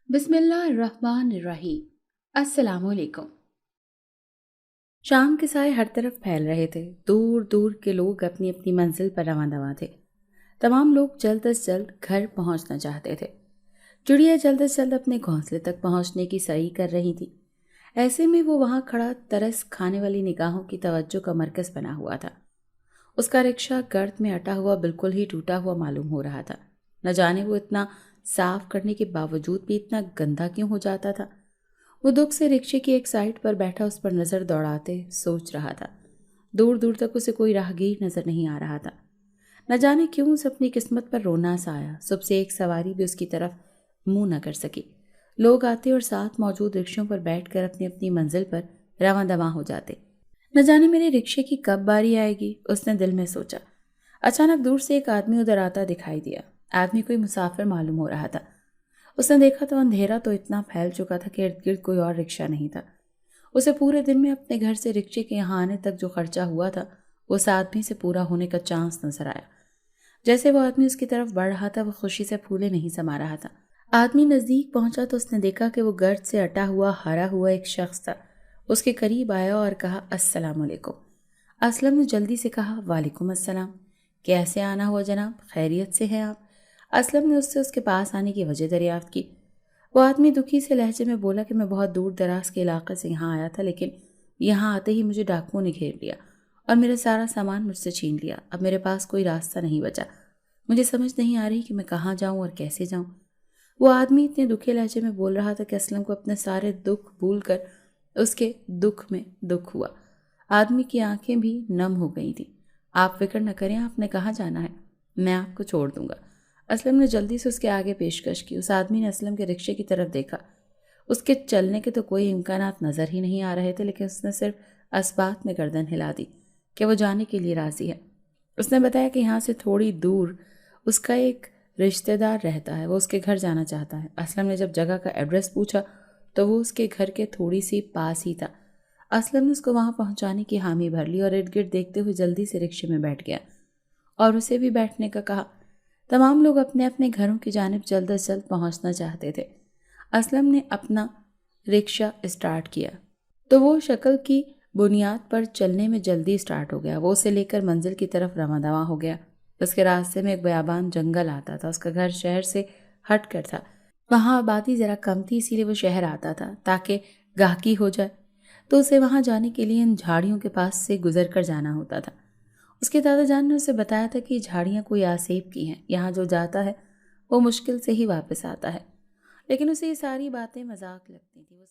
बिस्मिल्लाहिर्रहमानिर्रहीम। अस्सलाम वालेकुम। शाम के साए हर तरफ फैल रहे थे। दूर दूर के लोग अपनी अपनी मंजिल पर रवां दवां थे। तमाम लोग जल्द से जल्द घर पहुंचना चाहते थे। चिड़िया जल्द से जल्द अपने घोंसले तक पहुंचने की सही कर रही थी। ऐसे में वो वहां खड़ा तरस खाने वाली निगाहों की तवज्जो का मरकज बना हुआ था। उसका रिक्शा गर्त में अटा हुआ बिल्कुल ही टूटा हुआ मालूम हो रहा था। न जाने वो इतना साफ करने के बावजूद भी इतना गंदा क्यों हो जाता था। वो दुख से रिक्शे की एक साइड पर बैठा उस पर नजर दौड़ाते सोच रहा था। दूर दूर तक उसे कोई राहगीर नजर नहीं आ रहा था। न जाने क्यों उसे अपनी किस्मत पर रोना सा आया। सुबह से एक सवारी भी उसकी तरफ मुंह न कर सकी। लोग आते और साथ मौजूद रिक्शों पर बैठकर अपनी अपनी मंजिल पर रवां दवां हो जाते। न जाने मेरे रिक्शे की कब बारी आएगी, उसने दिल में सोचा। अचानक दूर से एक आदमी उधर आता दिखाई दिया। आदमी कोई मुसाफिर मालूम हो रहा था। उसने देखा तो अंधेरा तो इतना फैल चुका था कि इर्द गिर्द कोई और रिक्शा नहीं था। उसे पूरे दिन में अपने घर से रिक्शे के यहाँ आने तक जो खर्चा हुआ था वो उस आदमी से पूरा होने का चांस नजर आया। जैसे वो आदमी उसकी तरफ बढ़ रहा था वो खुशी से फूले नहीं समा रहा था। आदमी नजदीक पहुंचा तो उसने देखा कि वो गर्द से अटा हुआ हरा हुआ एक शख्स था। उसके करीब आया और कहा, अस्सलाम वालेकुम। असलम ने जल्दी से कहा, वालेकुम अस्सलाम। कैसे आना हुआ जनाब, खैरियत से हैं आप? असलम ने उससे उसके पास आने की वजह दरियाफ्त की। वो आदमी दुखी से लहजे में बोला कि मैं बहुत दूर दराज के इलाके से यहाँ आया था, लेकिन यहाँ आते ही मुझे डाकुओं ने घेर लिया और मेरा सारा सामान मुझसे छीन लिया। अब मेरे पास कोई रास्ता नहीं बचा। मुझे समझ नहीं आ रही कि मैं कहाँ जाऊँ और कैसे जाऊँ। वो आदमी इतने दुखे लहजे में बोल रहा था कि असलम को अपने सारे दुख भूल कर उसके दुख में दुख हुआ। आदमी की आंखें भी नम हो गई थी। आप फिक्र न करें, आपने कहाँ जाना है, मैं आपको छोड़ दूंगा। असलम ने जल्दी से उसके आगे पेशकश की। उस आदमी ने असलम के रिक्शे की तरफ देखा। उसके चलने के तो कोई इम्कानात नज़र ही नहीं आ रहे थे, लेकिन उसने सिर्फ अस्बात में गर्दन हिला दी कि वो जाने के लिए राज़ी है। उसने बताया कि यहाँ से थोड़ी दूर उसका एक रिश्तेदार रहता है, वो उसके घर जाना चाहता है। असलम ने जब जगह का एड्रेस पूछा तो वो उसके घर के थोड़ी सी पास ही था। असलम ने उसको वहाँ पहुँचाने की हामी भर ली और इर्द गिर्द देखते हुए जल्दी से रिक्शे में बैठ गया और उसे भी बैठने का कहा। तमाम लोग अपने अपने घरों की जानिब जल्द से जल्द पहुँचना चाहते थे। असलम ने अपना रिक्शा स्टार्ट किया तो वो शक्ल की बुनियाद पर चलने में जल्दी स्टार्ट हो गया। वो उसे लेकर मंजिल की तरफ रवां दवां हो गया। उसके रास्ते में एक बयाबान जंगल आता था। उसका घर शहर से हट कर था। वहाँ आबादी ज़रा कम थी, इसीलिए वो शहर आता था ताकि गाहकी हो जाए। तो उसे वहाँ जाने के लिए इन झाड़ियों के पास से गुजर कर जाना होता था। उसके दादा जान ने उसे बताया था कि झाड़ियाँ कोई आसेब की हैं, यहाँ जो जाता है वो मुश्किल से ही वापस आता है। लेकिन उसे ये सारी बातें मजाक लगती थी। वो